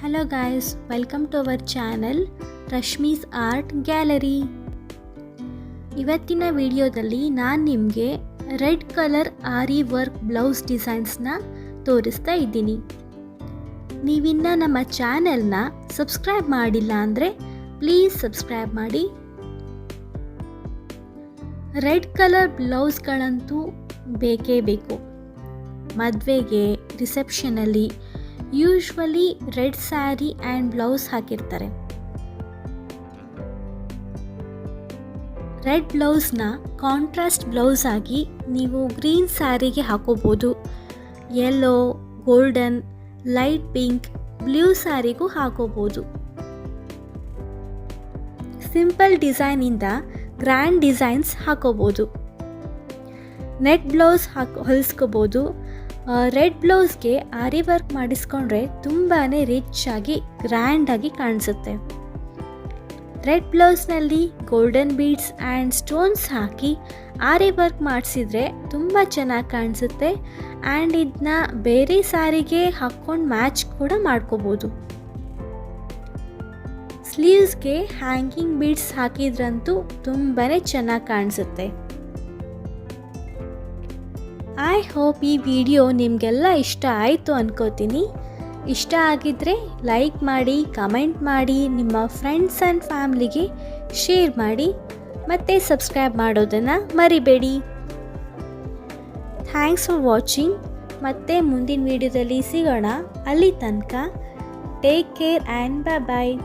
Hello guys, welcome to our channel Rashmi's art gallery. ಇವತ್ತಿನ ವಿಡಿಯೋದಲ್ಲಿ ನಾನು ನಿಮಗೆ red colour aari work blouse ಡಿಸೈನ್ಸ್ನ ತೋರಿಸ್ತಾ ಇದ್ದೀನಿ. ನೀವಿನ್ನ ನಮ್ಮ ಚಾನೆಲ್ನ ಸಬ್ಸ್ಕ್ರೈಬ್ ಮಾಡಿಲ್ಲ ಅಂದರೆ ಪ್ಲೀಸ್ ಸಬ್ಸ್ಕ್ರೈಬ್ ಮಾಡಿ. ರೆಡ್ ಕಲರ್ ಬ್ಲೌಸ್ಗಳಂತೂ ಬೇಕೇ ಬೇಕು. ಮದುವೆಗೆ, ರಿಸೆಪ್ಷನಲ್ಲಿ usually red sari and blouse ಹಾಕಿರ್ತಾರೆ. ರೆಡ್ ಬ್ಲೌಸ್ನ ಕಾಂಟ್ರಾಸ್ಟ್ ಬ್ಲೌಸ್ ಆಗಿ ನೀವು ಗ್ರೀನ್ ಸ್ಯಾರಿಗೆ ಹಾಕೋಬೋದು. Yellow, golden, light pink, blue ಸ್ಯಾರಿಗೂ ಹಾಕೋಬೋದು. ಸಿಂಪಲ್ ಡಿಸೈನಿಂದ ಗ್ರ್ಯಾಂಡ್ ಡಿಸೈನ್ಸ್ ಹಾಕೋಬೋದು. ನೆಟ್ ಬ್ಲೌಸ್ ಹೊಲಿಸ್ಕೋಬೋದು. ರೆಡ್ ಬ್ಲೌಸ್ಗೆ ಆರಿ ವರ್ಕ್ ಮಾಡಿಸ್ಕೊಂಡ್ರೆ ತುಂಬಾ ರಿಚ್ ಆಗಿ ಗ್ರ್ಯಾಂಡಾಗಿ ಕಾಣಿಸುತ್ತೆ. ರೆಡ್ ಬ್ಲೌಸ್ನಲ್ಲಿ ಗೋಲ್ಡನ್ ಬೀಡ್ಸ್ ಆ್ಯಂಡ್ ಸ್ಟೋನ್ಸ್ ಹಾಕಿ ಆರಿ ವರ್ಕ್ ಮಾಡಿಸಿದ್ರೆ ತುಂಬ ಚೆನ್ನಾಗಿ ಕಾಣಿಸುತ್ತೆ. ಆ್ಯಂಡ್ ಇದನ್ನ ಬೇರೆ ಸ್ಯಾರಿಗೆ ಹಾಕ್ಕೊಂಡು ಮ್ಯಾಚ್ ಕೂಡ ಮಾಡ್ಕೋಬೋದು. ಸ್ಲೀವ್ಸ್ಗೆ ಹ್ಯಾಂಗಿಂಗ್ ಬೀಡ್ಸ್ ಹಾಕಿದ್ರಂತೂ ತುಂಬಾ ಚೆನ್ನಾಗಿ ಕಾಣಿಸುತ್ತೆ. ಐ ಹೋಪ್ ಈ ವಿಡಿಯೋ ನಿಮಗೆಲ್ಲ ಇಷ್ಟ ಆಯಿತು ಅನ್ಕೋತೀನಿ. ಇಷ್ಟ ಆಗಿದ್ದರೆ ಲೈಕ್ ಮಾಡಿ, ಕಮೆಂಟ್ ಮಾಡಿ, ನಿಮ್ಮ ಫ್ರೆಂಡ್ಸ್ ಆ್ಯಂಡ್ ಫ್ಯಾಮ್ಲಿಗೆ ಶೇರ್ ಮಾಡಿ, ಮತ್ತು ಸಬ್ಸ್ಕ್ರೈಬ್ ಮಾಡೋದನ್ನು ಮರಿಬೇಡಿ. Thanks for watching. ಮತ್ತೆ ಮುಂದಿನ ವಿಡಿಯೋದಲ್ಲಿ ಸಿಗೋಣ. ಅಲ್ಲಿ ತನಕ take care and bye bye.